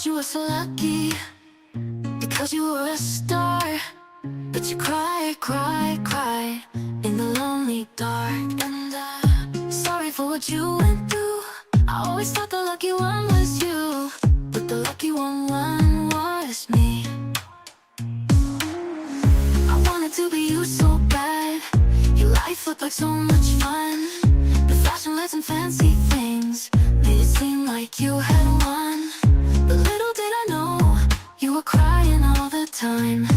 thought you were so lucky because you were a star, but you cry, cry, cry in the lonely dark. And I'm sorry for what you went through. I always thought the lucky one was you, but the lucky one was me. I wanted to be you so bad. Your life looked like so much fun. The fashion lights and fancy things made it seem like you had won. But little did I know, you were crying all the time.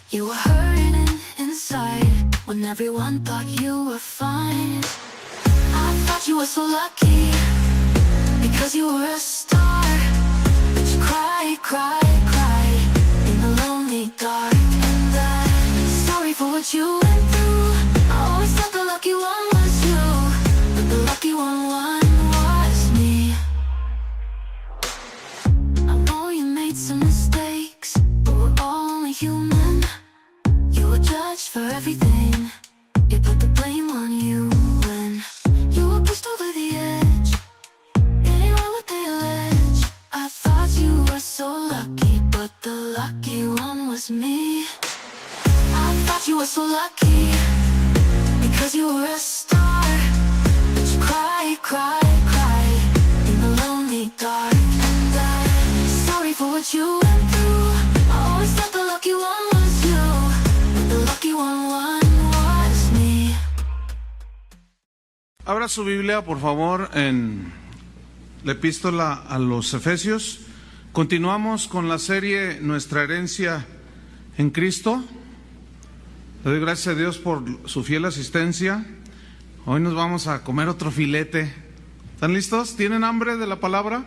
You were hurting inside when everyone thought you were fine. I thought you were so lucky because you were a star, but you cry, cry, cry in the lonely dark. And I'm sorry for what you went through. I always thought the lucky one was you, but the lucky one was me. I know you made some mistakes, but we're all only human. You were judged for everything. They put the blame on you when you were pushed over the edge. Anyone what they allege. I thought you were so lucky, but the lucky one was me. I thought you were so lucky because you were a star, but you cry, cry, cry in the lonely dark. And I'm sorry for what you went through. I always thought the lucky one was you, but the lucky one was me. Abra su Biblia, por favor, en la epístola a los Efesios. Continuamos con la serie Nuestra herencia en Cristo. Le doy gracias a Dios por su fiel asistencia. Hoy nos vamos a comer otro filete. ¿Están listos? ¿Tienen hambre de la palabra?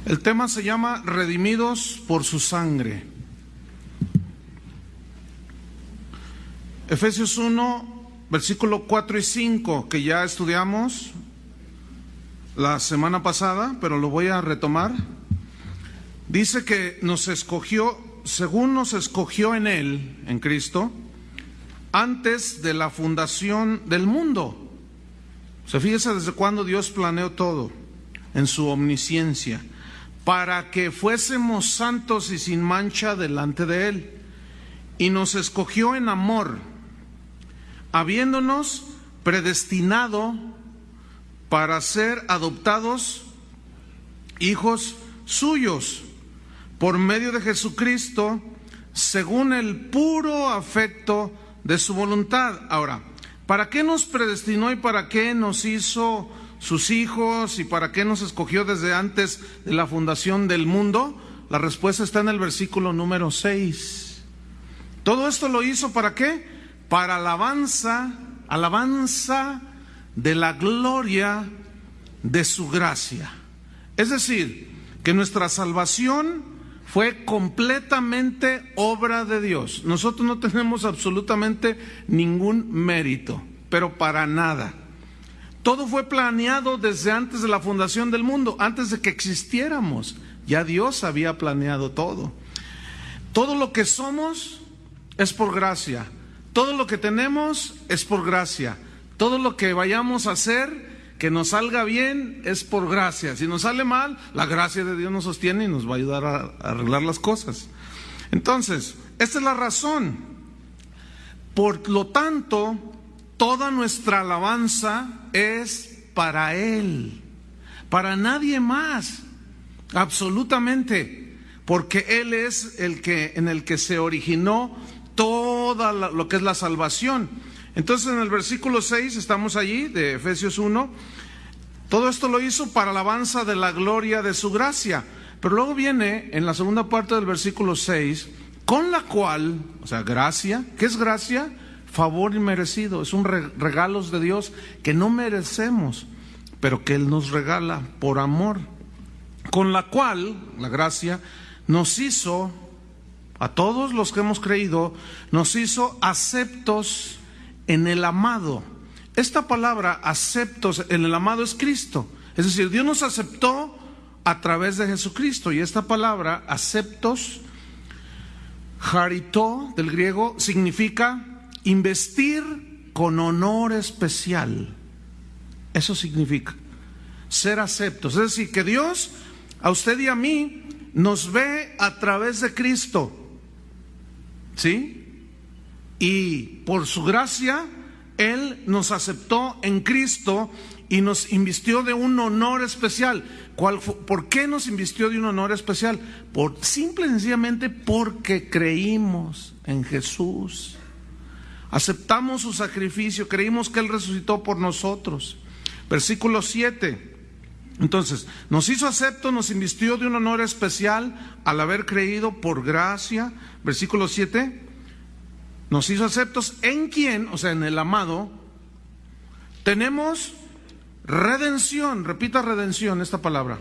El tema se llama Redimidos por su sangre. Efesios 1, versículo 4 y 5, que ya estudiamos la semana pasada, pero lo voy a retomar. Dice que nos escogió, según nos escogió en Él, en Cristo, antes de la fundación del mundo. O sea, fíjese desde cuándo Dios planeó todo, en su omnisciencia, para que fuésemos santos y sin mancha delante de Él. Y nos escogió en amor, habiéndonos predestinado para ser adoptados hijos suyos por medio de Jesucristo, según el puro afecto de su voluntad. Ahora, ¿para qué nos predestinó y para qué nos hizo sus hijos y para qué nos escogió desde antes de la fundación del mundo? La respuesta está en el versículo número 6. Todo esto lo hizo ¿para qué? Para alabanza de la gloria de su gracia. Es decir, que nuestra salvación fue completamente obra de Dios. Nosotros no tenemos absolutamente ningún mérito, pero para nada. Todo fue planeado desde antes de la fundación del mundo, antes de que existiéramos. Ya Dios había planeado todo. Todo lo que somos es por gracia. Todo lo que tenemos es por gracia. Todo lo que vayamos a hacer, que nos salga bien, es por gracia. Si nos sale mal, la gracia de Dios nos sostiene y nos va a ayudar a arreglar las cosas. Entonces, esta es la razón. Por lo tanto, toda nuestra alabanza es para Él, para nadie más, absolutamente, porque Él es el que en el que se originó toda lo que es la salvación. Entonces en el versículo 6, estamos allí, de Efesios 1, todo esto lo hizo para alabanza de la gloria de su gracia. Pero luego viene en la segunda parte del versículo 6, con la cual, o sea, gracia. ¿Qué es gracia? Favor inmerecido, es un regalos de Dios que no merecemos, pero que Él nos regala por amor. Con la cual, la gracia, nos hizo, a todos los que hemos creído, nos hizo aceptos en el amado. Esta palabra aceptos en el amado es Cristo. Es decir, Dios nos aceptó a través de Jesucristo. Y esta palabra aceptos, charito del griego, significa investir con honor especial. Eso significa. ser aceptos. Es decir, que Dios a usted y a mí nos ve a través de Cristo, ¿sí? Y por su gracia, Él nos aceptó en Cristo y nos invistió de un honor especial. ¿Por qué nos invistió de un honor especial? Simple y sencillamente porque creímos en Jesús. Aceptamos su sacrificio, creímos que Él resucitó por nosotros. Versículo 7. Entonces, nos hizo aceptos, nos invistió de un honor especial al haber creído por gracia. Versículo 7. Nos hizo aceptos en quien, o sea, en el amado, tenemos redención. Repita redención, esta palabra.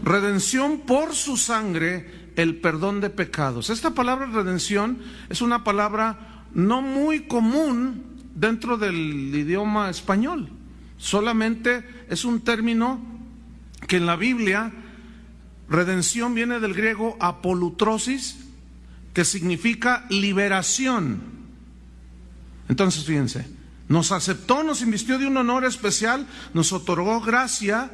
Redención por su sangre, el perdón de pecados. Esta palabra redención es una palabra no muy común dentro del idioma español. Solamente es un término que en la Biblia, redención viene del griego apolutrosis, que significa liberación. Entonces, fíjense, nos aceptó, nos invistió de un honor especial, nos otorgó gracia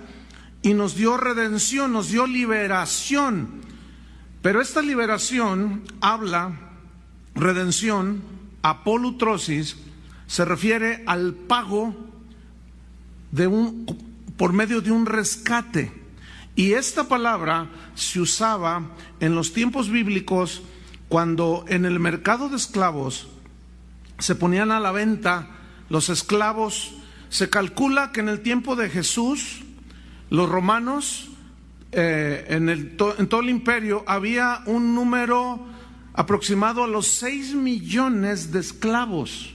y nos dio redención, nos dio liberación. Pero esta liberación redención, apolutrosis, se refiere al pago por medio de un rescate. Y esta palabra se usaba en los tiempos bíblicos cuando en el mercado de esclavos se ponían a la venta los esclavos. Se calcula que en el tiempo de Jesús, los romanos, en todo el imperio, había un número aproximado a los 6 millones de esclavos.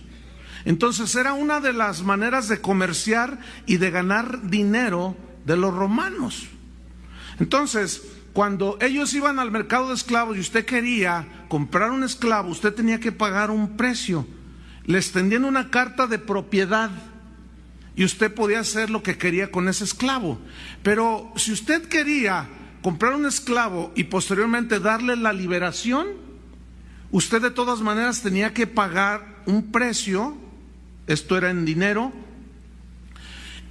Entonces era una de las maneras de comerciar y de ganar dinero de los romanos. Entonces, cuando ellos iban al mercado de esclavos y usted quería comprar un esclavo, usted tenía que pagar un precio. Le extendían una carta de propiedad y usted podía hacer lo que quería con ese esclavo. Pero si usted quería comprar un esclavo y posteriormente darle la liberación, usted de todas maneras tenía que pagar un precio. Esto era en dinero,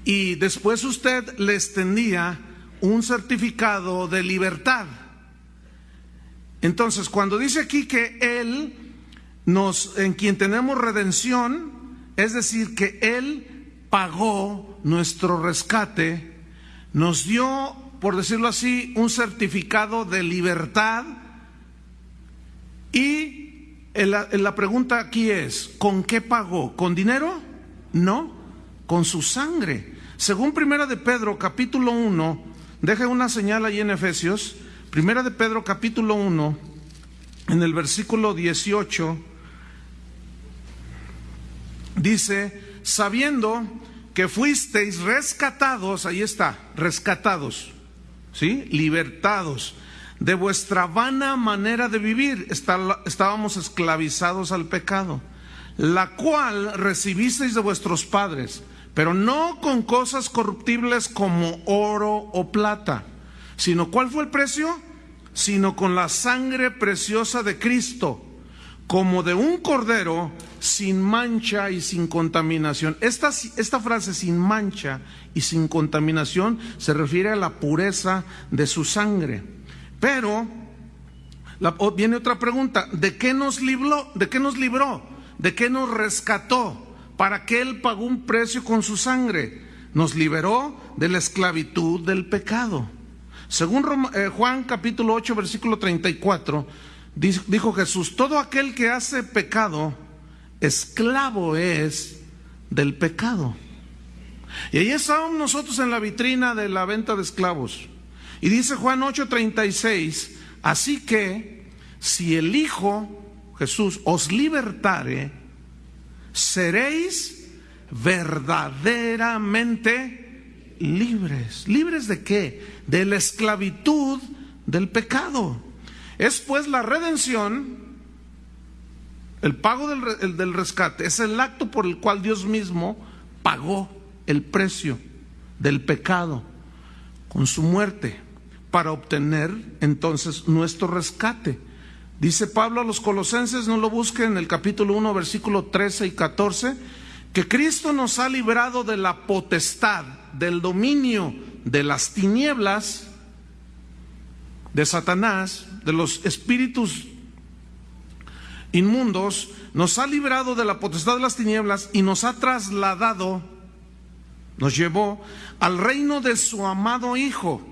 y después usted le extendía un certificado de libertad. Entonces, cuando dice aquí que Él en quien tenemos redención, es decir, que Él pagó nuestro rescate, nos dio, por decirlo así, un certificado de libertad. Y la pregunta aquí es, ¿con qué pagó? ¿Con dinero? No, con su sangre. Según Primera de Pedro capítulo 1, deje una señal ahí en Efesios. Primera de Pedro capítulo 1, en el versículo 18, dice: sabiendo que fuisteis rescatados, ahí está, rescatados, ¿sí? Libertados de vuestra vana manera de vivir. Estábamos esclavizados al pecado, la cual recibisteis de vuestros padres, pero no con cosas corruptibles como oro o plata, sino, ¿cuál fue el precio? Sino con la sangre preciosa de Cristo, como de un cordero sin mancha y sin contaminación. Esta frase, sin mancha y sin contaminación, se refiere a la pureza de su sangre. Pero viene otra pregunta: ¿de qué nos libró? ¿De qué nos rescató? ¿Para qué Él pagó un precio con su sangre? Nos liberó de la esclavitud del pecado. Según Juan capítulo 8 versículo 34, dijo Jesús: todo aquel que hace pecado, esclavo es del pecado. Y ahí estábamos nosotros en la vitrina de la venta de esclavos. Y dice Juan 8:36, así que si el Hijo, Jesús, os libertare, seréis verdaderamente libres. ¿Libres de qué? De la esclavitud del pecado. Es pues la redención, el pago del rescate, es el acto por el cual Dios mismo pagó el precio del pecado con su muerte, para obtener entonces nuestro rescate. Dice Pablo a los Colosenses, no lo busquen, en el capítulo 1 versículo 13 y 14, que Cristo nos ha librado de la potestad, del dominio de las tinieblas, de Satanás, de los espíritus inmundos, nos ha librado de la potestad de las tinieblas y nos ha trasladado, nos llevó al reino de su amado Hijo,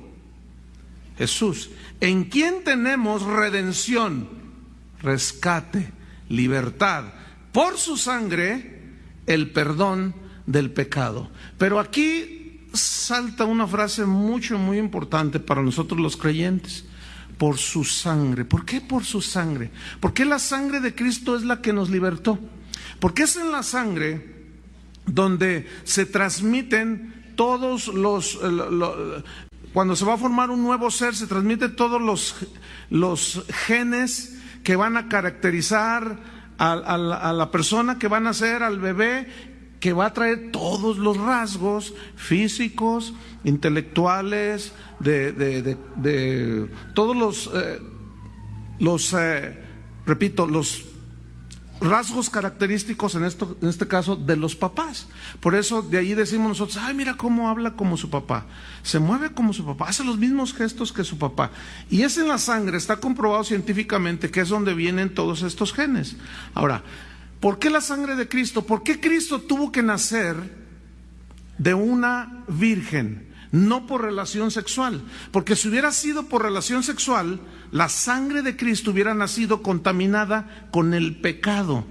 Jesús, en quien tenemos redención, rescate, libertad, por su sangre, el perdón del pecado. Pero aquí salta una frase muy importante para nosotros los creyentes: por su sangre. ¿Por qué por su sangre? Porque la sangre de Cristo es la que nos libertó. Porque es en la sangre donde se transmiten todos cuando se va a formar un nuevo ser, se transmiten todos los genes que van a caracterizar a la persona que van a ser, al bebé, que va a traer todos los rasgos físicos, intelectuales, de todos los rasgos característicos en este caso de los papás. Por eso de ahí decimos nosotros: ay, mira cómo habla como su papá, se mueve como su papá, hace los mismos gestos que su papá. Y es en la sangre, está comprobado científicamente que es donde vienen todos estos genes. Ahora, ¿por qué la sangre de Cristo? ¿Por qué Cristo tuvo que nacer de una virgen? No por relación sexual, porque si hubiera sido por relación sexual, la sangre de Cristo hubiera nacido contaminada con el pecado.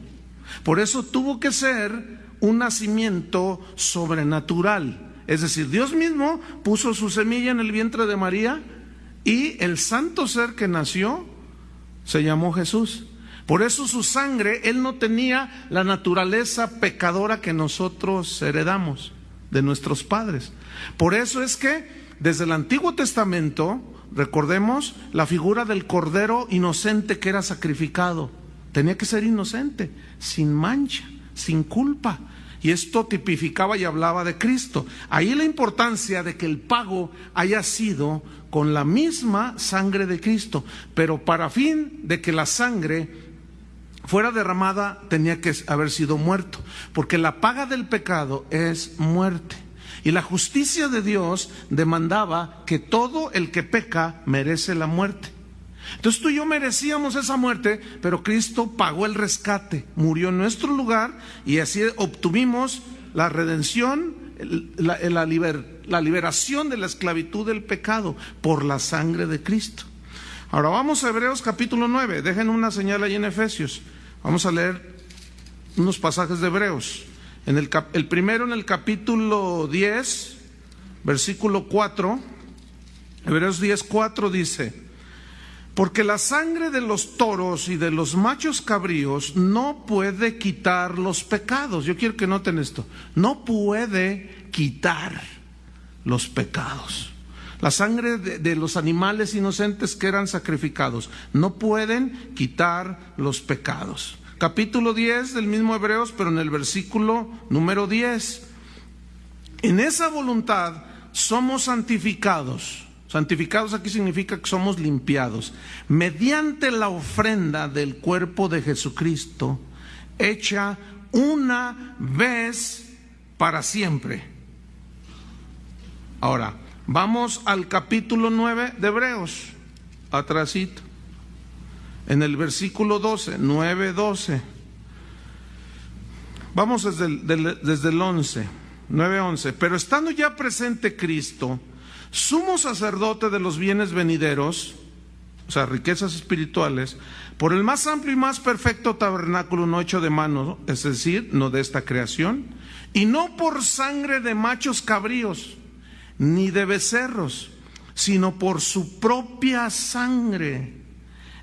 Por eso tuvo que ser un nacimiento sobrenatural. Es decir, Dios mismo puso su semilla en el vientre de María y el santo ser que nació se llamó Jesús. Por eso su sangre, él no tenía la naturaleza pecadora que nosotros heredamos de nuestros padres. Por eso es que desde el Antiguo Testamento, recordemos la figura del cordero inocente que era sacrificado. Tenía que ser inocente, sin mancha, sin culpa. Y esto tipificaba y hablaba de Cristo. Ahí la importancia de que el pago haya sido con la misma sangre de Cristo, pero para fin de que la sangre fuera derramada tenía que haber sido muerto, porque la paga del pecado es muerte. Y la justicia de Dios demandaba que todo el que peca merece la muerte. Entonces tú y yo merecíamos esa muerte, pero Cristo pagó el rescate, murió en nuestro lugar y así obtuvimos la redención, la liberación de la esclavitud del pecado por la sangre de Cristo. Ahora vamos a Hebreos capítulo 9, dejen una señal ahí en Efesios. Vamos a leer unos pasajes de Hebreos. El primero en el capítulo 10, versículo 4, Hebreos 10:4 dice: porque la sangre de los toros y de los machos cabríos no puede quitar los pecados. Yo quiero que noten esto: no puede quitar los pecados. La sangre de los animales inocentes que eran sacrificados no pueden quitar los pecados. Capítulo 10 del mismo Hebreos, pero en el versículo número 10. En esa voluntad somos santificados. Santificados aquí significa que somos limpiados mediante la ofrenda del cuerpo de Jesucristo, hecha una vez para siempre. Ahora, vamos al capítulo 9 de Hebreos, atrasito. En el versículo 12, 9:12. Vamos desde el 11, 9:11. Pero estando ya presente Cristo, sumo sacerdote de los bienes venideros, o sea, riquezas espirituales, por el más amplio y más perfecto tabernáculo no hecho de mano, es decir, no de esta creación, y no por sangre de machos cabríos, ni de becerros, sino por su propia sangre,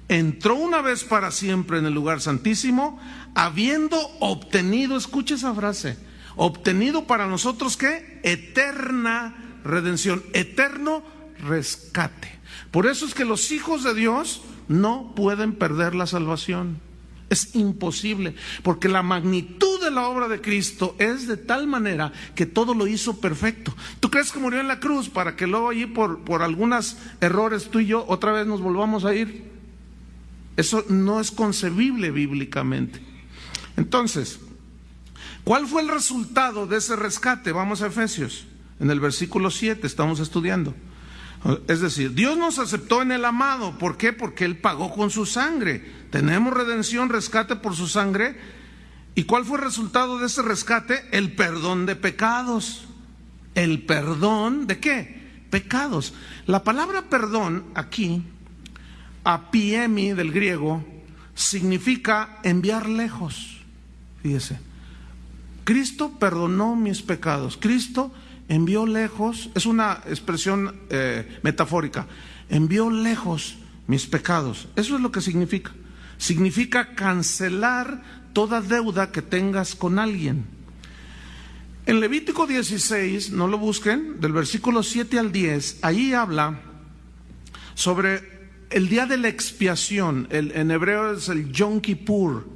entró una vez para siempre en el lugar santísimo, habiendo obtenido, escucha esa frase, obtenido para nosotros, ¿qué? Eterna redención, eterno rescate. Por eso es que los hijos de Dios no pueden perder la salvación. Es imposible, porque la magnitud de la obra de Cristo es de tal manera que todo lo hizo perfecto. ¿Tú crees que murió en la cruz para que luego allí por algunos errores tú y yo otra vez nos volvamos a ir? Eso no es concebible bíblicamente. Entonces, ¿Cuál fue el resultado de ese rescate? Vamos a Efesios, en el versículo 7, estamos estudiando. Es decir, Dios nos aceptó en el amado. ¿Por qué? Porque Él pagó con su sangre. Tenemos redención, rescate por su sangre. ¿Y cuál fue el resultado de ese rescate? El perdón de pecados. ¿El perdón de qué? Pecados. La palabra perdón aquí, apiemi del griego, significa enviar lejos. Fíjese, Cristo perdonó mis pecados. Cristo envió lejos, es una expresión metafórica, envió lejos mis pecados. Eso es lo que significa. Significa cancelar toda deuda que tengas con alguien. En Levítico 16, no lo busquen, del versículo 7 al 10, ahí habla sobre el día de la expiación. En hebreo es el Yom Kippur.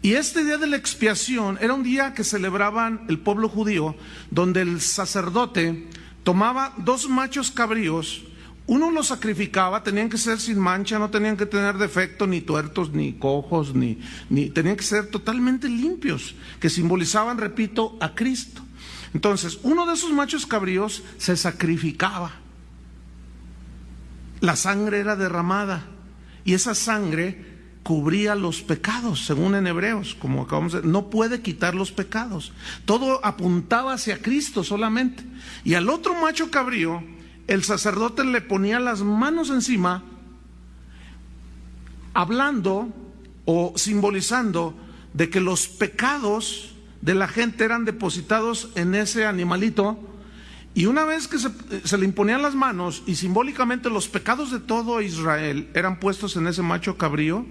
Y este día de la expiación era un día que celebraban el pueblo judío, donde el sacerdote tomaba 2 machos cabríos, uno los sacrificaba, tenían que ser sin mancha, no tenían que tener defecto, ni tuertos, ni cojos, ni tenían que ser totalmente limpios, que simbolizaban, repito, a Cristo. Entonces, uno de esos machos cabríos se sacrificaba, la sangre era derramada, y esa sangre cubría los pecados, según en Hebreos, como acabamos de decir, no puede quitar los pecados. Todo apuntaba hacia Cristo solamente. Y al otro macho cabrío, el sacerdote le ponía las manos encima, hablando o simbolizando de que los pecados de la gente eran depositados en ese animalito. Y una vez que se le imponían las manos y simbólicamente los pecados de todo Israel eran puestos en ese macho cabrío,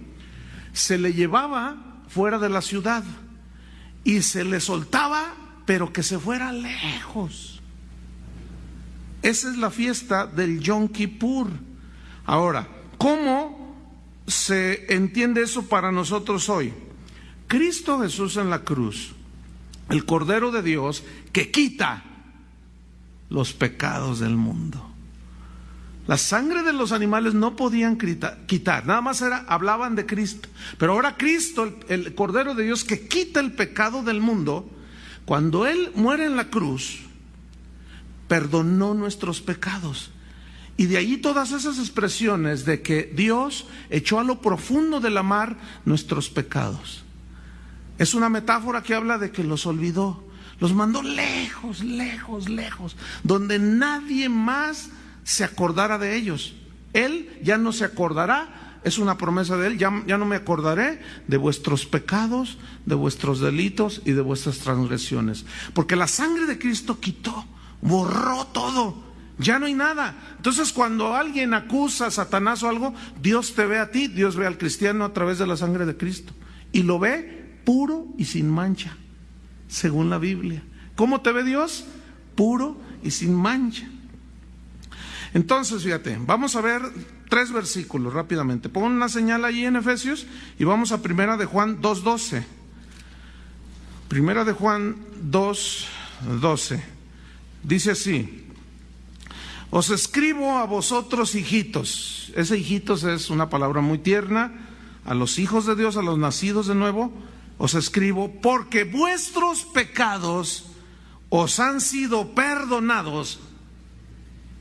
se le llevaba fuera de la ciudad y se le soltaba, pero que se fuera lejos. Esa es la fiesta del Yom Kippur. Ahora, ¿cómo se entiende eso para nosotros hoy? Cristo Jesús en la cruz, el Cordero de Dios que quita los pecados del mundo. La sangre de los animales no podían quitar, nada más hablaban de Cristo. Pero ahora Cristo, el Cordero de Dios que quita el pecado del mundo, cuando Él muere en la cruz, perdonó nuestros pecados. Y de allí todas esas expresiones de que Dios echó a lo profundo del mar nuestros pecados. Es una metáfora que habla de que los olvidó, los mandó lejos, lejos, lejos, donde nadie más se acordara de ellos. Él ya no se acordará, es una promesa de Él, ya no me acordaré de vuestros pecados, de vuestros delitos y de vuestras transgresiones. Porque la sangre de Cristo quitó, borró todo, ya no hay nada. Entonces cuando alguien acusa a Satanás o algo, Dios te ve a ti, Dios ve al cristiano a través de la sangre de Cristo. Y lo ve puro y sin mancha, según la Biblia. ¿Cómo te ve Dios? Puro y sin mancha. Entonces, fíjate, vamos a ver 3 versículos rápidamente. Pon una señal allí en Efesios y vamos a 1 de Juan 2:12. 1 de Juan 2:12. Dice así: os escribo a vosotros, hijitos. Ese hijitos es una palabra muy tierna. A los hijos de Dios, a los nacidos de nuevo, os escribo porque vuestros pecados os han sido perdonados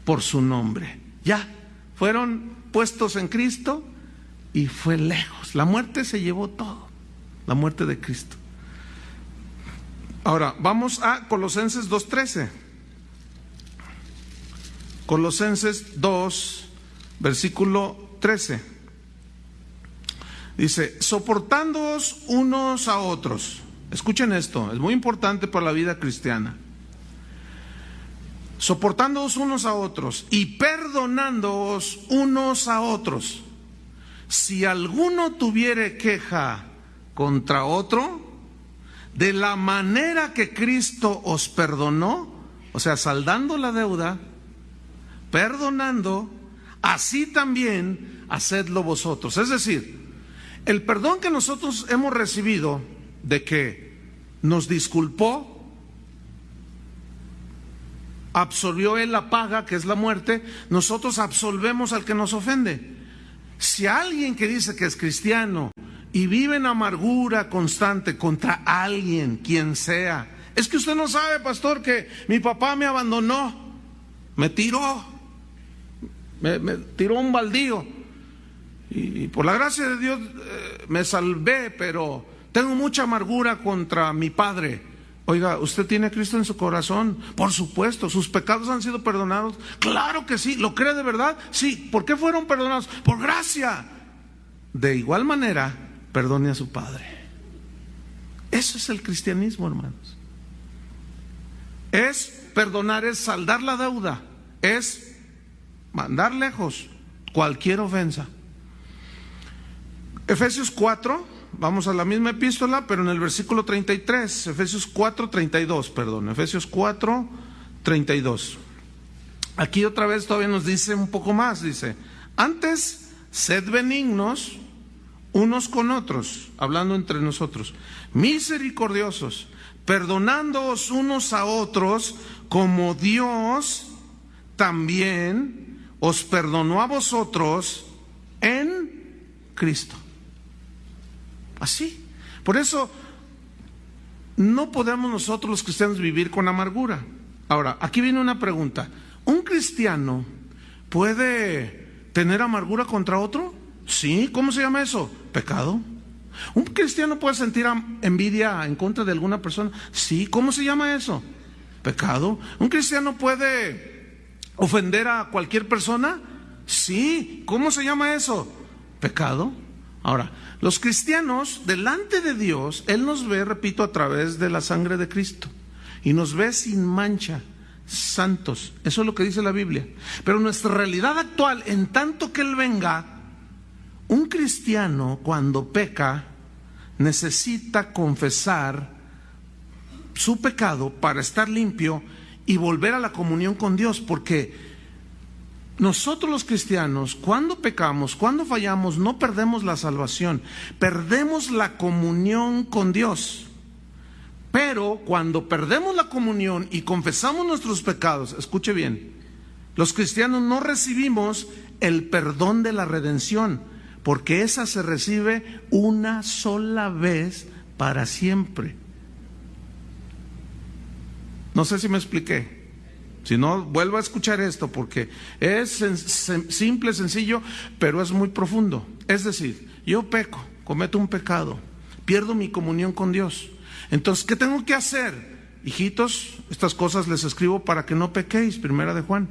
por su nombre. Ya fueron puestos en Cristo y fue lejos. La muerte se llevó todo, la muerte de Cristo. Ahora vamos a Colosenses 2:13. Colosenses 2, versículo 13. Dice: soportándoos unos a otros. Escuchen esto, es muy importante para la vida cristiana. Soportándoos unos a otros y perdonándoos unos a otros, si alguno tuviere queja contra otro, de la manera que Cristo os perdonó, o sea, saldando la deuda, perdonando, así también hacedlo vosotros. Es decir, el perdón que nosotros hemos recibido de que nos disculpó, absorbió Él la paga, que es la muerte, nosotros absolvemos al que nos ofende. Si alguien que dice que es cristiano y vive en amargura constante contra alguien, quien sea. Es que usted no sabe, pastor, que mi papá me abandonó, me tiró un baldío. Y por la gracia de Dios me salvé, pero tengo mucha amargura contra mi padre. Oiga, ¿usted tiene a Cristo en su corazón? Por supuesto. ¿Sus pecados han sido perdonados? Claro que sí. ¿Lo cree de verdad? Sí. ¿Por qué fueron perdonados? Por gracia. De igual manera, perdone a su padre. Eso es el cristianismo, hermanos. Es perdonar, es saldar la deuda, es mandar lejos cualquier ofensa. Efesios 4, vamos a la misma epístola, pero en el versículo 32, Efesios 4:32. Aquí otra vez todavía nos dice un poco más, dice: antes, sed benignos unos con otros, hablando entre nosotros, misericordiosos, perdonándoos unos a otros, como Dios también os perdonó a vosotros en Cristo. Así. Por eso no podemos nosotros los cristianos vivir con amargura. Ahora, aquí viene una pregunta. ¿Un cristiano puede tener amargura contra otro? Sí. ¿Cómo se llama eso? Pecado. ¿Un cristiano puede sentir envidia en contra de alguna persona? Sí. ¿Cómo se llama eso? Pecado. ¿Un cristiano puede ofender a cualquier persona? Sí. ¿Cómo se llama eso? Pecado. Ahora, los cristianos, delante de Dios, Él nos ve, repito, a través de la sangre de Cristo, y nos ve sin mancha, santos. Eso es lo que dice la Biblia. Pero nuestra realidad actual, en tanto que Él venga, un cristiano cuando peca necesita confesar su pecado para estar limpio y volver a la comunión con Dios, porque nosotros los cristianos, cuando pecamos, cuando fallamos, no perdemos la salvación, perdemos la comunión con Dios. Pero cuando perdemos la comunión y confesamos nuestros pecados, escuche bien, los cristianos no recibimos el perdón de la redención, porque esa se recibe una sola vez para siempre. No sé si me expliqué. Si no, vuelvo a escuchar esto, porque es simple, sencillo, pero es muy profundo. Es decir, yo peco, cometo un pecado, pierdo mi comunión con Dios. Entonces, ¿qué tengo que hacer? Hijitos, estas cosas les escribo para que no pequéis, primera de Juan.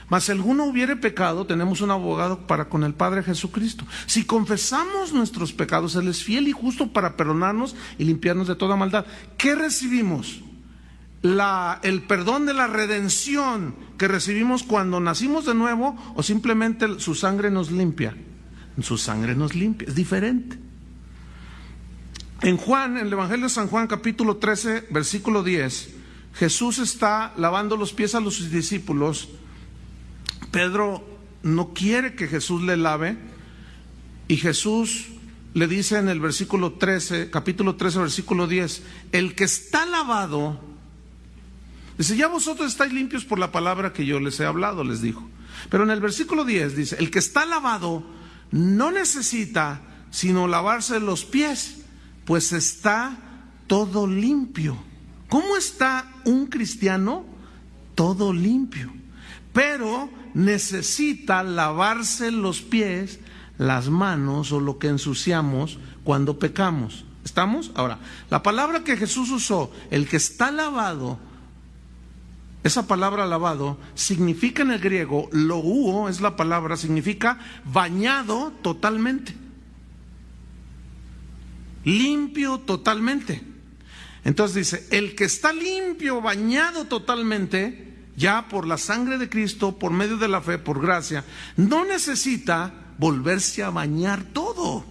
Mas si alguno hubiere pecado, tenemos un abogado para con el Padre, Jesucristo. Si confesamos nuestros pecados, Él es fiel y justo para perdonarnos y limpiarnos de toda maldad. ¿Qué recibimos? El perdón de la redención que recibimos cuando nacimos de nuevo, o simplemente su sangre nos limpia. Su sangre nos limpia, es diferente. En Juan, en el Evangelio de San Juan, capítulo 13, versículo 10, Jesús está lavando los pies a los discípulos. Pedro no quiere que Jesús le lave, y Jesús le dice en el versículo 13, capítulo 13, versículo 10, el que está lavado, dice, ya vosotros estáis limpios por la palabra que yo les he hablado, les dijo. Pero en el versículo 10 dice, el que está lavado no necesita sino lavarse los pies, pues está todo limpio. ¿Cómo está un cristiano? Todo limpio. Pero necesita lavarse los pies, las manos o lo que ensuciamos cuando pecamos. ¿Estamos? Ahora, la palabra que Jesús usó, el que está lavado, esa palabra lavado significa en el griego, logúo es la palabra, significa bañado totalmente, limpio totalmente. Entonces dice, el que está limpio, bañado totalmente, ya por la sangre de Cristo, por medio de la fe, por gracia, no necesita volverse a bañar todo,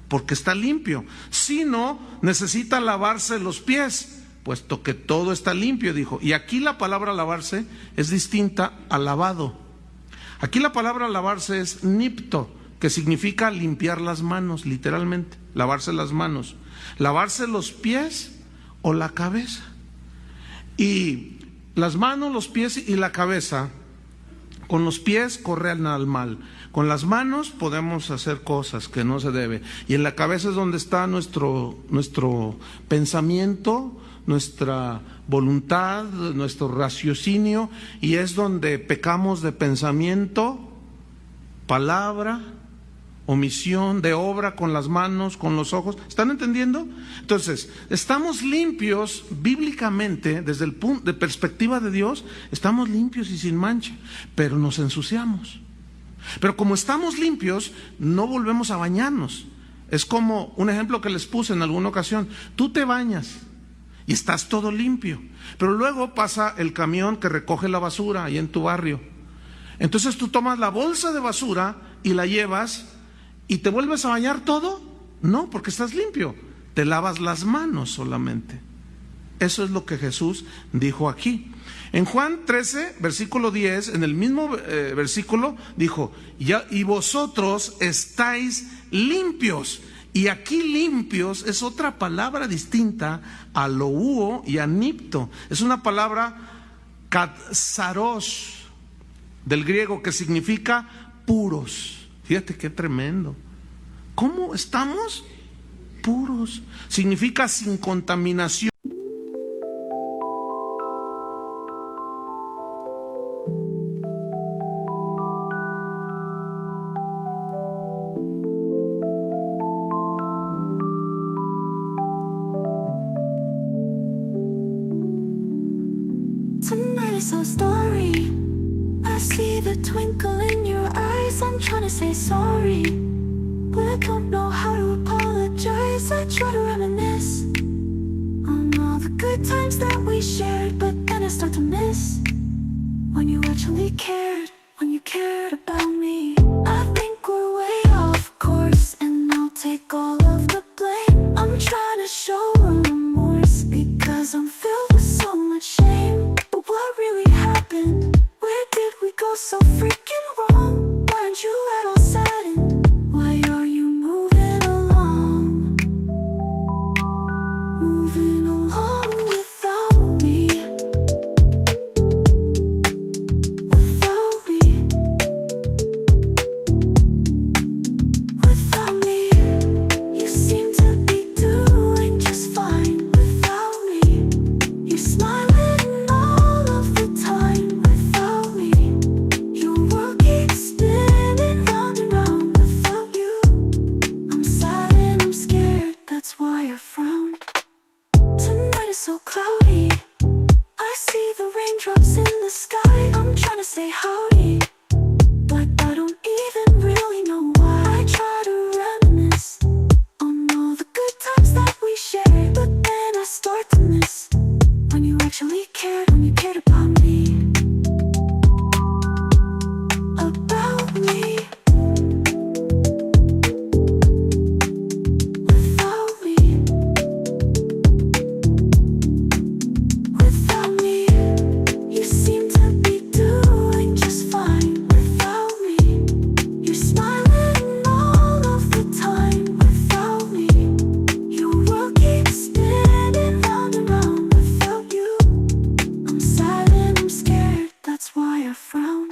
porque está limpio, sino necesita lavarse los pies, puesto que todo está limpio, dijo. Y aquí la palabra lavarse es distinta a lavado. Aquí la palabra lavarse es nipto, que significa limpiar las manos, literalmente, lavarse las manos, lavarse los pies o la cabeza. Y las manos, los pies y la cabeza Con los pies corren al mal. Con las manos podemos hacer cosas que no se debe. Y en la cabeza es donde está nuestro pensamiento, nuestra voluntad, nuestro raciocinio, y es donde pecamos de pensamiento, palabra, omisión, de obra, con las manos, con los ojos. ¿Están entendiendo? Entonces, estamos limpios bíblicamente, desde el punto de perspectiva de Dios, estamos limpios y sin mancha, pero nos ensuciamos. Pero como estamos limpios, no volvemos a bañarnos. Es como un ejemplo que les puse en alguna ocasión. Tú te bañas y estás todo limpio, pero luego pasa el camión que recoge la basura ahí en tu barrio. Entonces tú tomas la bolsa de basura y la llevas y te vuelves a bañar todo. No, porque estás limpio, te lavas las manos solamente. Eso es lo que Jesús dijo aquí. En Juan 13, versículo 10, en el mismo versículo dijo, y vosotros estáis limpios. Y aquí limpios es otra palabra distinta a louo y a nipto. Es una palabra katsaros del griego que significa puros. Fíjate qué tremendo. ¿Cómo estamos? Puros. Significa sin contaminación. Tonight is our story. I see the twinkle in your eyes. I'm trying to say sorry, but I don't know how to apologize. I try to reminisce on all the good times that we shared, but then I start to miss when you actually cared, when you cared about me. I think we're way off course, and I'll take all of the blame. I'm trying to show remorse because I'm filled with so much shame. But what really happened? Where did we go so freaking wrong? Why aren't you at all saddened? Why are you moving along? Moving along without me. Without me. Without me. You seem to be doing just fine without me. You're smiling all of the time without me. Your world keeps spinning round and round without you. I'm sad and I'm scared, that's why I frown. Tonight is so cloudy. I see the raindrops in the sky. I'm trying to say howdy, but I don't even really know why. I try to reminisce on all the good times that we shared, but then I start to miss when you actually cared, when you cared about me. About me. Without me. Without me. You seem to be doing just fine without me. You're smiling all of the time without me. Your world keeps spinning round and round without you. I'm sad and I'm scared, that's why I frown.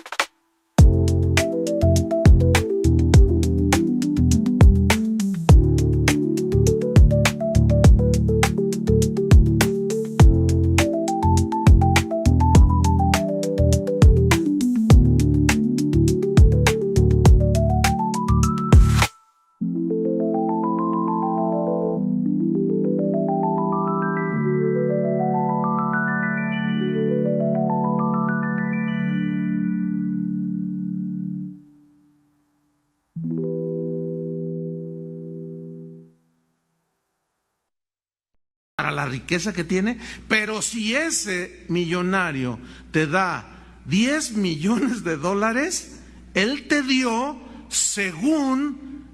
Para la riqueza que tiene, pero si ese millonario te da 10 millones de dólares, él te dio según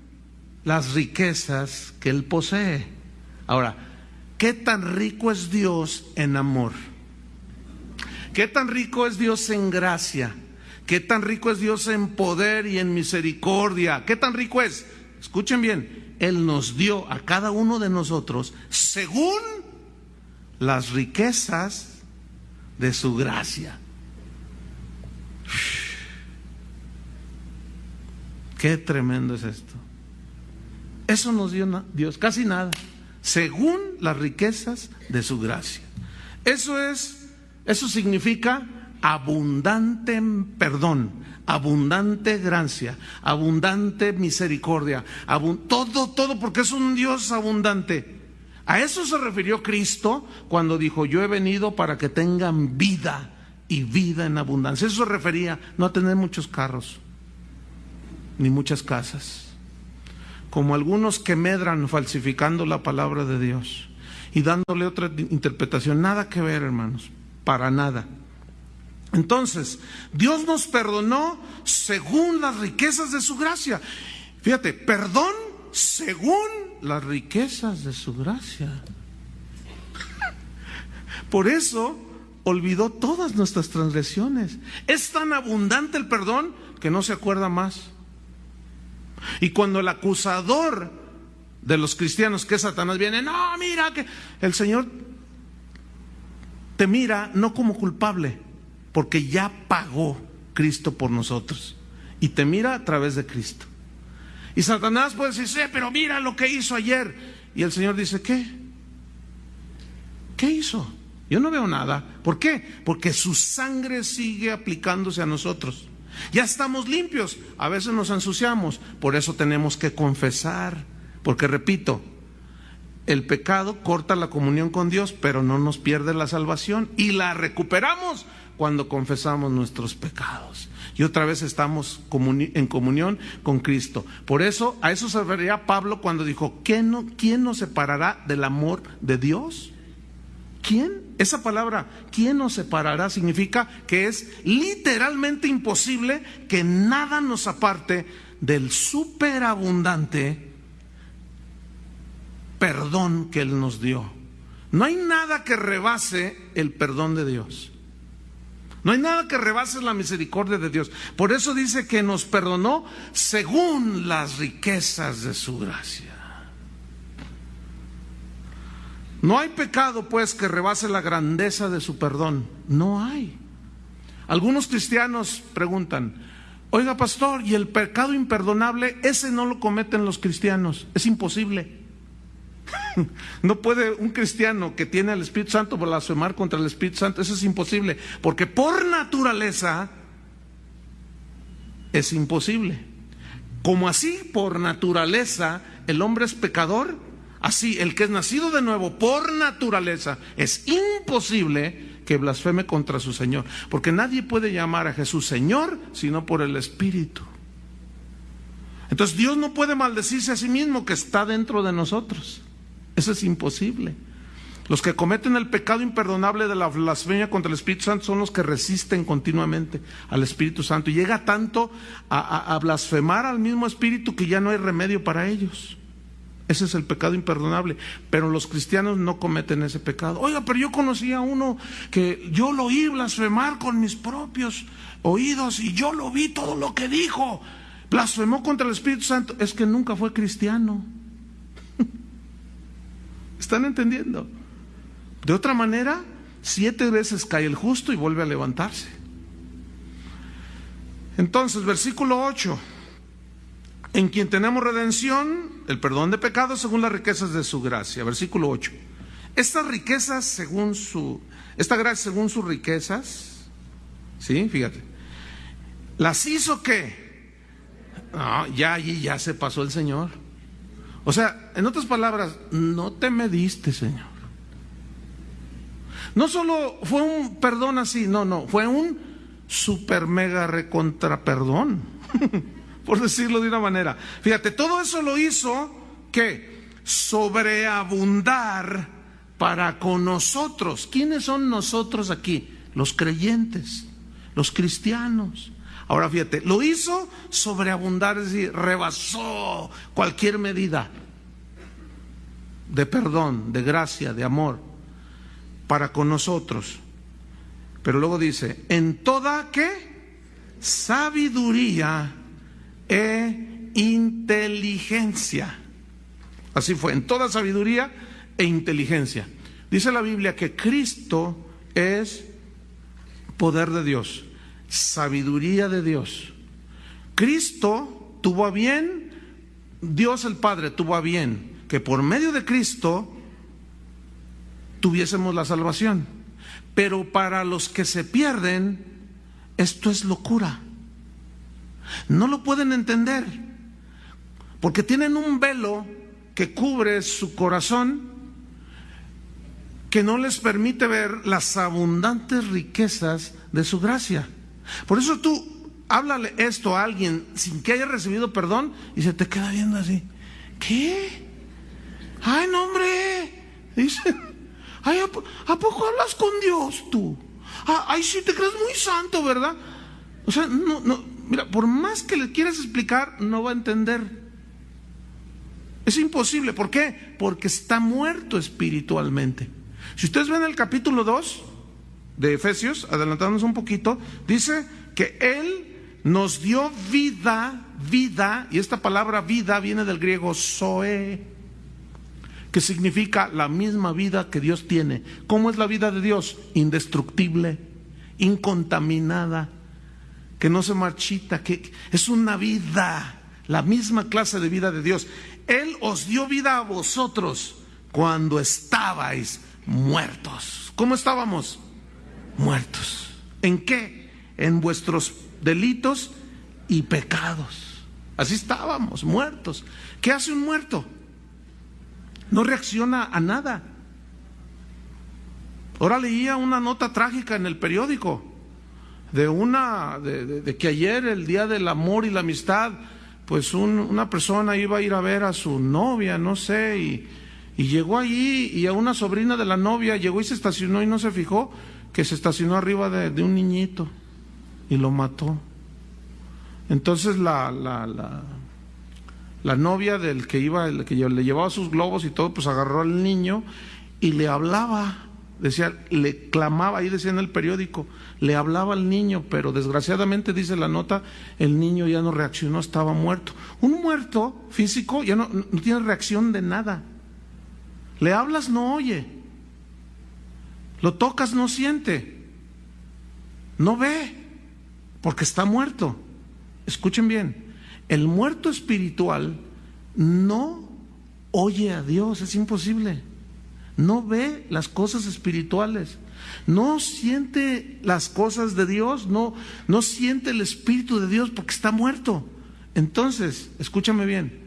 las riquezas que él posee. Ahora, ¿qué tan rico es Dios en amor? ¿Qué tan rico es Dios en gracia? ¿Qué tan rico es Dios en poder y en misericordia? ¿Qué tan rico es? Escuchen bien. Él nos dio a cada uno de nosotros según las riquezas de su gracia. Qué tremendo es esto. Eso nos dio Dios, casi nada, según las riquezas de su gracia. Eso significa abundante perdón, abundante gracia, abundante misericordia, todo, porque es un Dios abundante. A eso se refirió Cristo cuando dijo: yo he venido para que tengan vida y vida en abundancia. Eso se refería no a tener muchos carros ni muchas casas, como algunos que medran falsificando la palabra de Dios y dándole otra interpretación. Nada que ver, hermanos, para nada. Entonces, Dios nos perdonó según las riquezas de su gracia. Fíjate, perdón según las riquezas de su gracia. Por eso olvidó todas nuestras transgresiones. Es tan abundante el perdón que no se acuerda más. Y cuando el acusador de los cristianos, que es Satanás, viene: no, mira que el Señor te mira no como culpable, porque ya pagó Cristo por nosotros, y te mira a través de Cristo. Y Satanás puede decir: sí, pero mira lo que hizo ayer. Y el Señor dice: ¿qué? ¿Qué hizo? Yo no veo nada. ¿Por qué? Porque su sangre sigue aplicándose a nosotros. Ya estamos limpios. A veces nos ensuciamos, por eso tenemos que confesar, porque repito, el pecado corta la comunión con Dios, pero no nos pierde la salvación, y la recuperamos cuando confesamos nuestros pecados y otra vez estamos en comunión con Cristo. Por eso, a eso se refería Pablo cuando dijo: ¿quién nos separará del amor de Dios? ¿Quién? Esa palabra, ¿quién nos separará?, significa que es literalmente imposible que nada nos aparte del superabundante perdón que Él nos dio. No hay nada que rebase el perdón de Dios. No hay nada que rebase la misericordia de Dios. Por eso dice que nos perdonó según las riquezas de su gracia. No hay pecado, pues, que rebase la grandeza de su perdón. No hay. Algunos cristianos preguntan: oiga, pastor, ¿y el pecado imperdonable? Ese no lo cometen los cristianos. Es imposible. No puede un cristiano que tiene el Espíritu Santo blasfemar contra el Espíritu Santo. Eso es imposible, porque por naturaleza es imposible. Como así por naturaleza el hombre es pecador, así el que es nacido de nuevo por naturaleza es imposible que blasfeme contra su Señor, porque nadie puede llamar a Jesús Señor sino por el Espíritu. Entonces Dios no puede maldecirse a sí mismo, que está dentro de nosotros. Eso es imposible. Los que cometen el pecado imperdonable de la blasfemia contra el Espíritu Santo son los que resisten continuamente al Espíritu Santo, y llega tanto a blasfemar al mismo Espíritu que ya no hay remedio para ellos. Ese es el pecado imperdonable. Pero los cristianos no cometen ese pecado. Oiga, pero yo conocí a uno que yo lo oí blasfemar con mis propios oídos y yo lo vi todo lo que dijo. Blasfemó contra el Espíritu Santo. Es que nunca fue cristiano. ¿Están entendiendo? De otra manera, 7 veces cae el justo y vuelve a levantarse. Entonces, versículo 8: en quien tenemos redención, el perdón de pecados según las riquezas de su gracia. Versículo 8. Estas riquezas esta gracia según sus riquezas, ¿sí? Fíjate. ¿Las hizo qué? No, ya se pasó el Señor. O sea, en otras palabras, no te mediste, Señor. No solo fue un perdón así, no, fue un super mega recontra perdón, por decirlo de una manera. Fíjate, todo eso lo hizo, ¿qué? Sobreabundar para con nosotros. ¿Quiénes son nosotros aquí? Los creyentes, los cristianos. Ahora fíjate, lo hizo sobreabundar, es decir, rebasó cualquier medida de perdón, de gracia, de amor para con nosotros. Pero luego dice: en toda, ¿qué? Sabiduría e inteligencia. Así fue, en toda sabiduría e inteligencia. Dice la Biblia que Cristo es poder de Dios, sabiduría de Dios. Cristo tuvo a bien, Dios el Padre tuvo a bien que por medio de Cristo tuviésemos la salvación. Pero para los que se pierden, esto es locura. No lo pueden entender, porque tienen un velo que cubre su corazón, que no les permite ver las abundantes riquezas de su gracia. Por eso tú háblale esto a alguien sin que haya recibido perdón y se te queda viendo así. ¿Qué? Ay, no, hombre. Dice, ay, ¿a poco hablas con Dios tú? Ay, sí te crees muy santo, ¿verdad? O sea, no, mira, por más que le quieras explicar, no va a entender. Es imposible. ¿Por qué? Porque está muerto espiritualmente. Si ustedes ven el capítulo 2 de Efesios, adelantándonos un poquito, dice que Él nos dio vida, y esta palabra vida viene del griego zoe, que significa la misma vida que Dios tiene. ¿Cómo es la vida de Dios? Indestructible, incontaminada, que no se marchita, que es una vida, la misma clase de vida de Dios. Él os dio vida a vosotros cuando estabais muertos. ¿Cómo estábamos? Muertos. ¿En qué? En vuestros delitos y pecados. Así estábamos, muertos. ¿Qué hace un muerto? No reacciona a nada. Ahora leía una nota trágica en el periódico de que ayer, el día del amor y la amistad, pues una persona iba a ir a ver a su novia, no sé, y llegó allí, y a una sobrina de la novia llegó y se estacionó y no se fijó que se estacionó arriba de un niñito y lo mató. Entonces la novia del que le llevaba sus globos y todo, pues agarró al niño y le hablaba, le clamaba, ahí decía en el periódico, le hablaba al niño, pero desgraciadamente, dice la nota, el niño ya no reaccionó, estaba muerto. Un muerto físico ya no tiene reacción de nada. Le hablas, no oye. Lo tocas, no siente. No ve, porque está muerto. Escuchen bien, el muerto espiritual no oye a Dios, es imposible. No ve las cosas espirituales, no siente las cosas de Dios, no siente el Espíritu de Dios porque está muerto. Entonces, escúchame bien,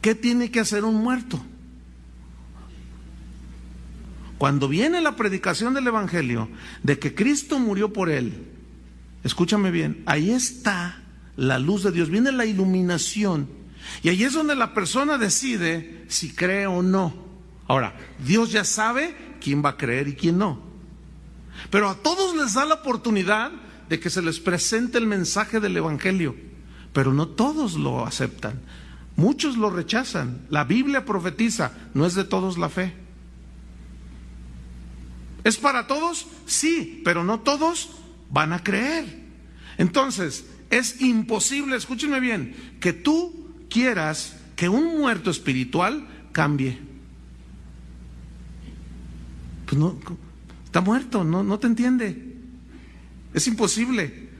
¿qué tiene que hacer un muerto? Cuando viene la predicación del Evangelio de que Cristo murió por él, escúchame bien, ahí está la luz de Dios, viene la iluminación, y ahí es donde la persona decide si cree o no. Ahora, Dios ya sabe quién va a creer y quién no, pero a todos les da la oportunidad de que se les presente el mensaje del Evangelio, pero no todos lo aceptan, muchos lo rechazan. La Biblia profetiza, no es de todos la fe. ¿Es para todos? Sí, pero no todos van a creer. Entonces, es imposible, escúchenme bien, que tú quieras que un muerto espiritual cambie. Pues no, está muerto, no te entiende. Es imposible.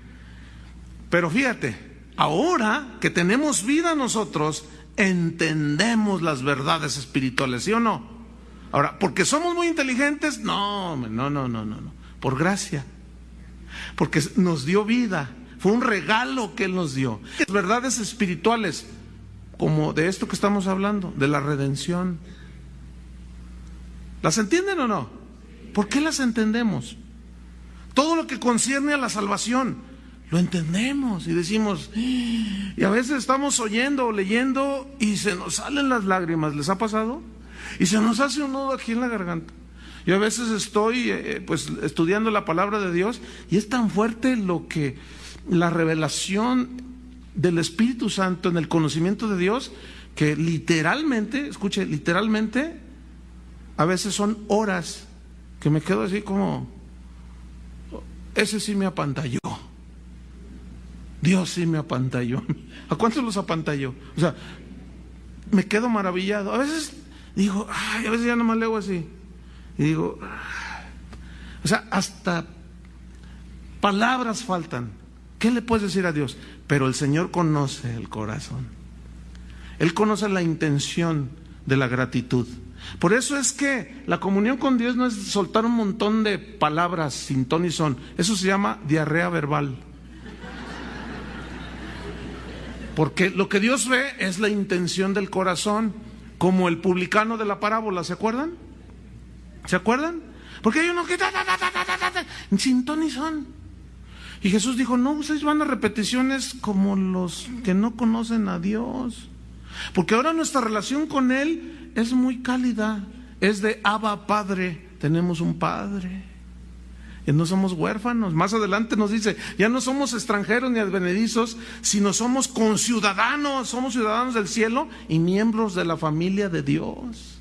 Pero fíjate, ahora que tenemos vida nosotros, entendemos las verdades espirituales, ¿sí o no? Ahora, ¿porque somos muy inteligentes? No, por gracia. Porque nos dio vida, fue un regalo que Él nos dio. Las verdades espirituales, como de esto que estamos hablando, de la redención, ¿las entienden o no? ¿Por qué las entendemos? Todo lo que concierne a la salvación, lo entendemos y decimos, y a veces estamos oyendo o leyendo y se nos salen las lágrimas. ¿Les ha pasado? Y se nos hace un nudo aquí en la garganta. Yo a veces estoy pues estudiando la palabra de Dios y es tan fuerte la revelación del Espíritu Santo en el conocimiento de Dios, que literalmente, escuche, literalmente a veces son horas que me quedo así como, ese sí me apantalló, Dios sí me apantalló. ¿A cuántos los apantalló? O sea, me quedo maravillado. A veces digo, ay, a veces ya nomás le hago así y digo, ay. O sea, hasta palabras faltan. ¿Qué le puedes decir a Dios? pero el Señor conoce el corazón. Él conoce la intención de la gratitud. Por eso es que la comunión con Dios no es soltar un montón de palabras sin ton ni son. Eso se llama diarrea verbal. Porque lo que Dios ve es la intención del corazón, como el publicano de la parábola, ¿se acuerdan? ¿Se acuerdan? Porque hay uno que sin ton ni son. Y Jesús dijo, no, ustedes van a repeticiones como los que no conocen a Dios. Porque ahora nuestra relación con Él es muy cálida, es de Abba Padre, tenemos un Padre. Y no somos huérfanos. Más adelante nos dice, ya no somos extranjeros ni advenedizos, sino somos conciudadanos, somos ciudadanos del cielo y miembros de la familia de Dios.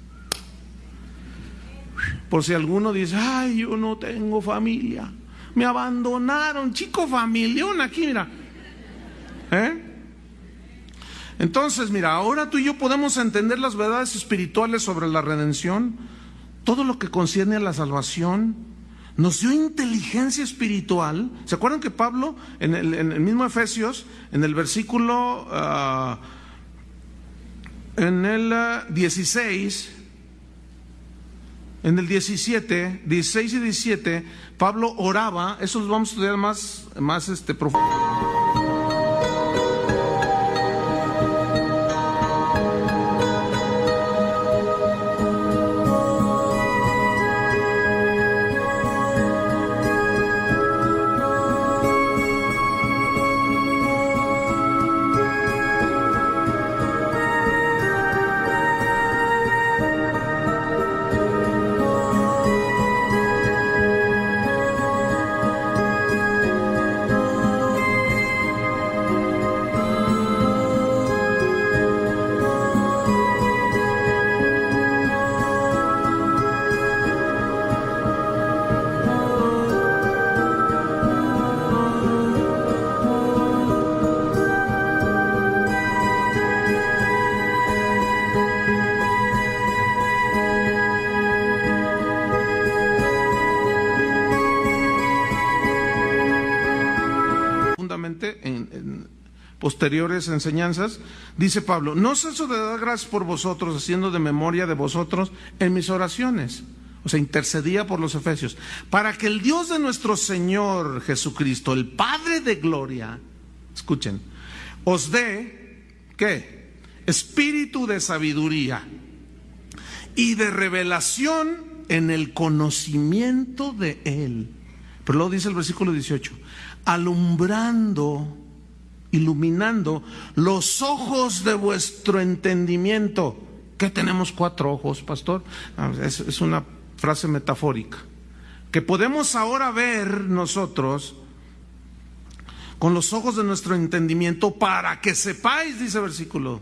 Por si alguno dice, ay, yo no tengo familia, me abandonaron, chico familión aquí, mira. Entonces, mira, ahora tú y yo podemos entender las verdades espirituales sobre la redención, todo lo que concierne a la salvación. Nos dio inteligencia espiritual. ¿Se acuerdan que Pablo, en el mismo Efesios, en el versículo, en el 16, en el 16 y 17, Pablo oraba, eso lo vamos a estudiar más profundo. En posteriores enseñanzas, dice Pablo, no ceso de dar gracias por vosotros, haciendo de memoria de vosotros en mis oraciones. O sea, intercedía por los efesios, para que el Dios de nuestro Señor Jesucristo, el Padre de gloria, escuchen, os dé, ¿qué? Espíritu de sabiduría y de revelación en el conocimiento de Él. Pero luego dice el versículo 18, alumbrando, iluminando los ojos de vuestro entendimiento. ¿Qué tenemos 4 ojos, pastor? Es una frase metafórica. Que podemos ahora ver nosotros con los ojos de nuestro entendimiento, para que sepáis, dice el versículo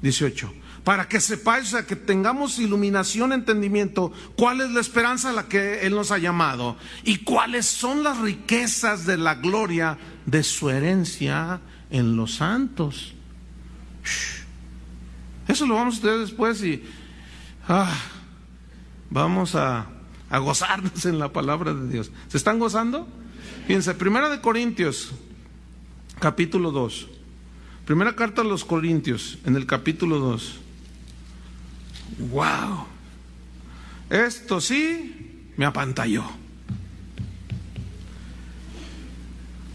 18, para que sepáis, o sea, que tengamos iluminación, entendimiento, cuál es la esperanza a la que Él nos ha llamado y cuáles son las riquezas de la gloria de su herencia en los santos. Eso lo vamos a estudiar después y vamos a gozarnos en la palabra de Dios. ¿Se están gozando? Fíjense, 1 Corintios, capítulo 2. Primera carta a los Corintios, en el capítulo 2. ¡Wow! Esto sí me apantalló.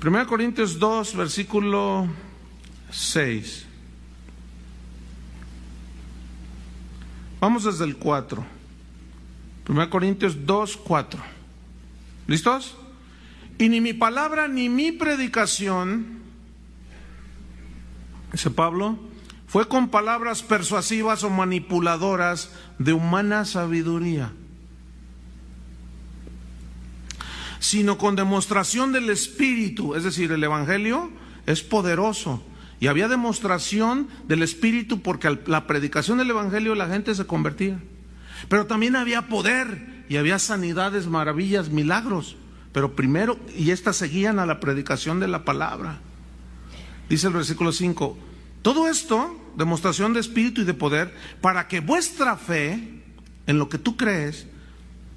1 Corintios 2, versículo 6. Vamos desde el 4. 1 Corintios 2, 4. ¿Listos? Y ni mi palabra ni mi predicación, dice Pablo, fue con palabras persuasivas o manipuladoras de humana sabiduría, sino con demostración del Espíritu. Es decir, el Evangelio es poderoso y había demostración del Espíritu, porque a la predicación del Evangelio la gente se convertía. Pero también había poder y había sanidades, maravillas, milagros. Pero primero, y estas seguían a la predicación de la palabra. Dice el versículo 5, todo esto, demostración de espíritu y de poder, para que vuestra fe, en lo que tú crees,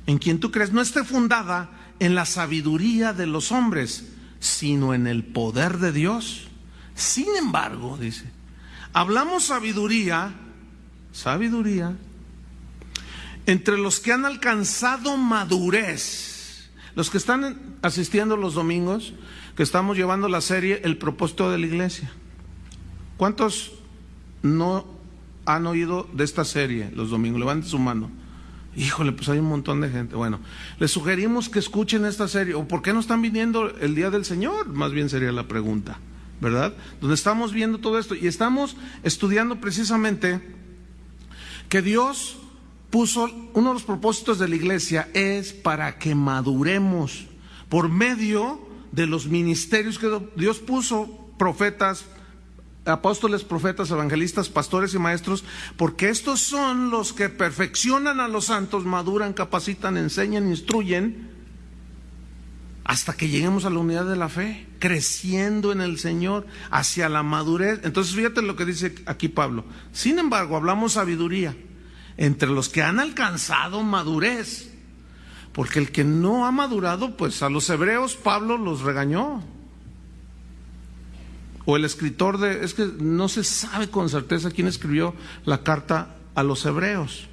en quien tú crees, no esté fundada en la sabiduría de los hombres, sino en el poder de Dios. Sin embargo, dice, hablamos sabiduría entre los que han alcanzado madurez. Los que están asistiendo los domingos, que estamos llevando la serie El propósito de la iglesia. ¿Cuántos no han oído de esta serie los domingos? Levanten su mano. Híjole, pues hay un montón de gente. Bueno, les sugerimos que escuchen esta serie. ¿O por qué no están viniendo el día del Señor? Más bien sería la pregunta, ¿verdad? Donde estamos viendo todo esto y estamos estudiando precisamente que Dios puso, uno de los propósitos de la iglesia es para que maduremos por medio de los ministerios que Dios puso, profetas, apóstoles, profetas, evangelistas, pastores y maestros, porque estos son los que perfeccionan a los santos, maduran, capacitan, enseñan, instruyen, hasta que lleguemos a la unidad de la fe, creciendo en el Señor, hacia la madurez. Entonces fíjate lo que dice aquí Pablo. Sin embargo, hablamos sabiduría entre los que han alcanzado madurez, porque el que no ha madurado, pues a los hebreos Pablo los regañó. O el escritor es que no se sabe con certeza quién escribió la carta a los hebreos.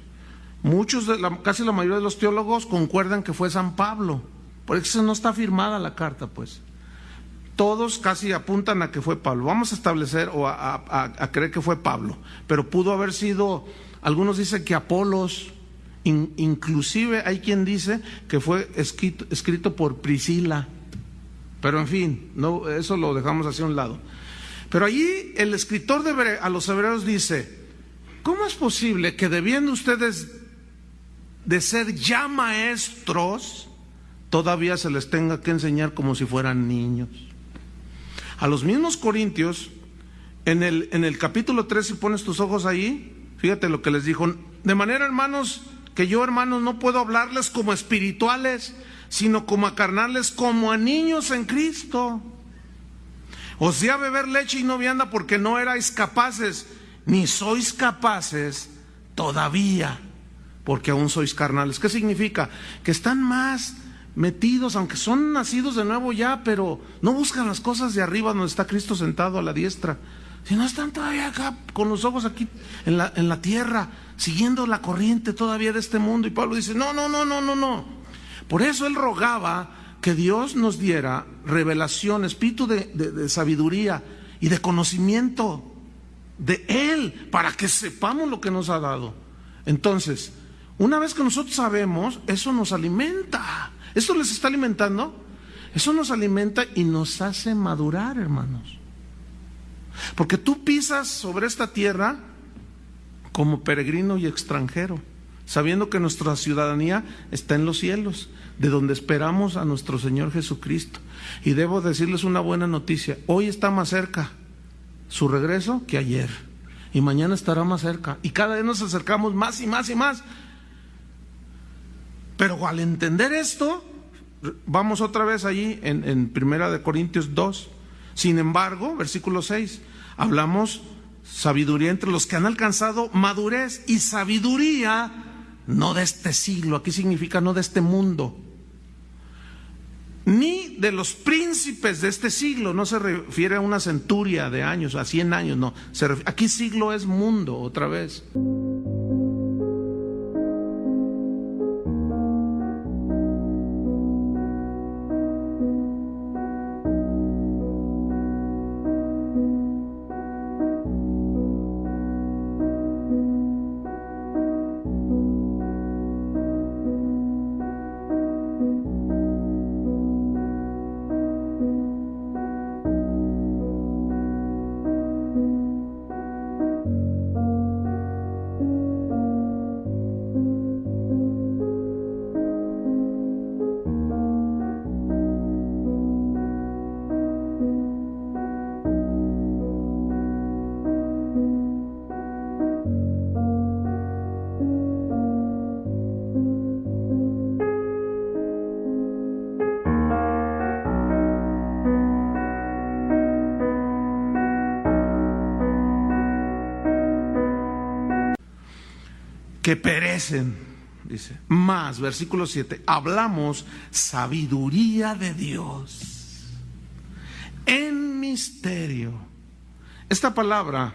Muchos, casi la mayoría de los teólogos concuerdan que fue San Pablo. Por eso no está firmada la carta, pues. Todos casi apuntan a que fue Pablo. Vamos a establecer o a creer que fue Pablo, pero pudo haber sido, algunos dicen que Apolos, inclusive hay quien dice que fue escrito por Priscila. Pero en fin, no, eso lo dejamos hacia un lado. Pero allí el escritor a los hebreos dice, ¿cómo es posible que debiendo ustedes de ser ya maestros, todavía se les tenga que enseñar como si fueran niños? A los mismos corintios, en el capítulo 3, si pones tus ojos ahí, fíjate lo que les dijo. De manera, hermanos, que yo, hermanos, no puedo hablarles como espirituales, sino como a carnales, como a niños en Cristo. Os di a beber leche y no vianda porque no erais capaces, ni sois capaces todavía, porque aún sois carnales. ¿Qué significa? Que están más metidos, aunque son nacidos de nuevo ya, pero no buscan las cosas de arriba donde está Cristo sentado a la diestra, sino están todavía acá con los ojos aquí en la tierra, siguiendo la corriente todavía de este mundo. Y Pablo dice, no. Por eso él rogaba que Dios nos diera revelación, espíritu de sabiduría y de conocimiento de Él, para que sepamos lo que nos ha dado. Entonces, una vez que nosotros sabemos, eso nos alimenta. ¿Esto les está alimentando? Eso nos alimenta y nos hace madurar, hermanos. Porque tú pisas sobre esta tierra como peregrino y extranjero, sabiendo que nuestra ciudadanía está en los cielos, de donde esperamos a nuestro Señor Jesucristo. Y debo decirles una buena noticia: hoy está más cerca su regreso que ayer, y mañana estará más cerca, y cada vez nos acercamos más y más y más. Pero al entender esto, vamos otra vez allí en 1 Corintios 2. Sin embargo, versículo 6, hablamos sabiduría entre los que han alcanzado madurez, y sabiduría no de este siglo. Aquí significa no de este mundo, ni de los príncipes de este siglo. No se refiere a una centuria de años, a 100 años, no. Aquí siglo es mundo, otra vez. Que perecen, dice. Más, versículo 7, hablamos sabiduría de Dios. en misterio. Esta palabra,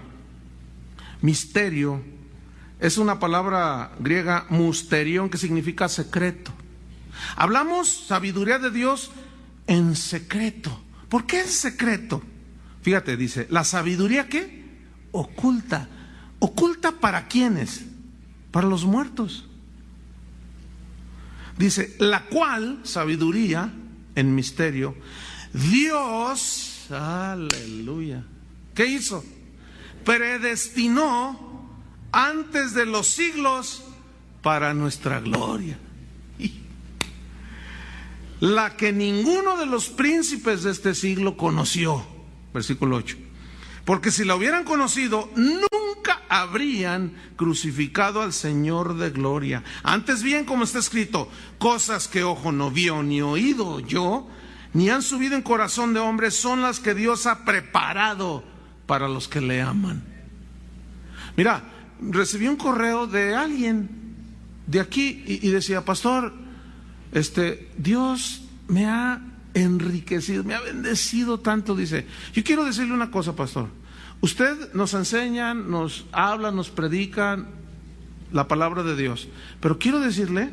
misterio, es una palabra griega musterión, que significa secreto. Hablamos sabiduría de Dios en secreto. ¿Por qué en secreto? Fíjate, dice, la sabiduría ¿qué? Oculta. ¿Oculta para quiénes? Para los muertos. Dice, la cual, sabiduría en misterio, Dios, aleluya, ¿qué hizo? Predestinó antes de los siglos para nuestra gloria. La que ninguno de los príncipes de este siglo conoció. Versículo 8. Porque si la hubieran conocido, nunca habrían crucificado al Señor de gloria. Antes bien, como está escrito, cosas que ojo no vio, ni oído oyó, ni han subido en corazón de hombre, son las que Dios ha preparado para los que le aman. Mira, recibí un correo de alguien de aquí y decía, pastor, Dios me ha enriquecido, me ha bendecido tanto. Dice, yo quiero decirle una cosa, pastor. Usted nos enseña, nos habla, nos predica la palabra de Dios, pero quiero decirle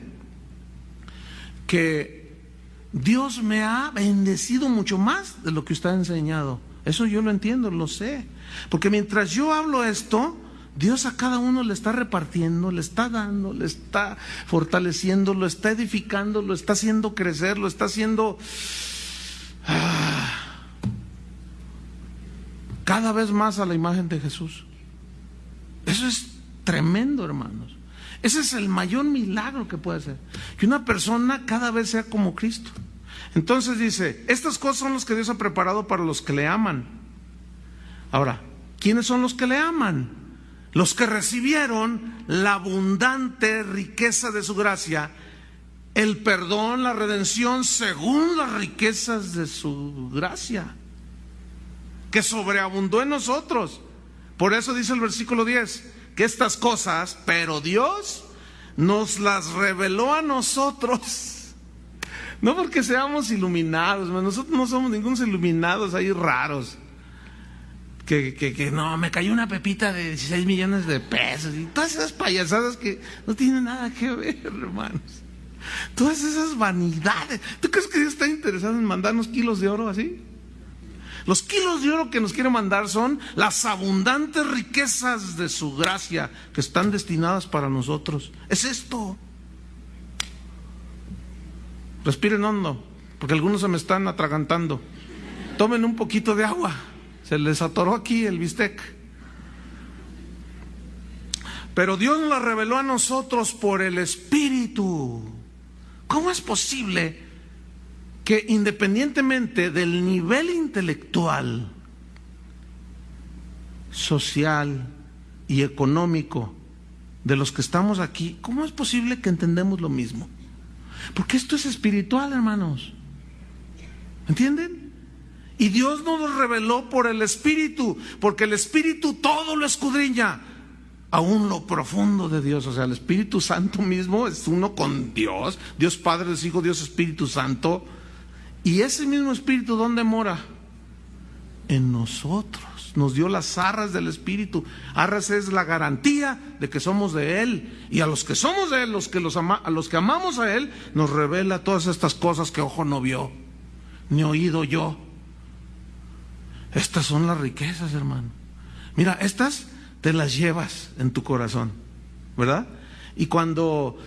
que Dios me ha bendecido mucho más de lo que usted ha enseñado. Eso yo lo entiendo, lo sé, porque mientras yo hablo esto, Dios a cada uno le está repartiendo, le está dando, le está fortaleciendo, lo está edificando, lo está haciendo crecer, lo está haciendo cada vez más a la imagen de Jesús. Eso es tremendo, hermanos. Ese es el mayor milagro que puede ser, que una persona cada vez sea como Cristo. Entonces dice, estas cosas son las que Dios ha preparado para los que le aman. Ahora, ¿quiénes son los que le aman? Los que recibieron la abundante riqueza de su gracia, el perdón, la redención según las riquezas de su gracia, que sobreabundó en nosotros. Por eso dice el versículo 10, que estas cosas, pero Dios nos las reveló a nosotros. No porque seamos iluminados, nosotros no somos ningunos iluminados ahí raros. Que no, me cayó una pepita de 16 millones de pesos y todas esas payasadas que no tienen nada que ver, hermanos. Todas esas vanidades. ¿Tú crees que Dios está interesado en mandarnos kilos de oro así? Los kilos de oro que nos quiere mandar son las abundantes riquezas de su gracia que están destinadas para nosotros. Es esto. Respiren hondo, porque algunos se me están atragantando. Tomen un poquito de agua. Se les atoró aquí el bistec. Pero Dios nos la reveló a nosotros por el Espíritu. ¿Cómo es posible que independientemente del nivel intelectual, social y económico de los que estamos aquí, cómo es posible que entendemos lo mismo? Porque esto es espiritual, hermanos. ¿Entienden? Y Dios nos lo reveló por el Espíritu, porque el Espíritu todo lo escudriña, aún lo profundo de Dios. O sea, el Espíritu Santo mismo es uno con Dios, Dios Padre, Dios Hijo, Dios Espíritu Santo. Y ese mismo Espíritu, ¿dónde mora? En nosotros. Nos dio las arras del Espíritu. Arras es la garantía de que somos de Él. Y a los que somos de Él, a los que amamos a Él, nos revela todas estas cosas que ojo no vio, ni oído yo. Estas son las riquezas, hermano. Mira, estas te las llevas en tu corazón, ¿verdad? Y cuando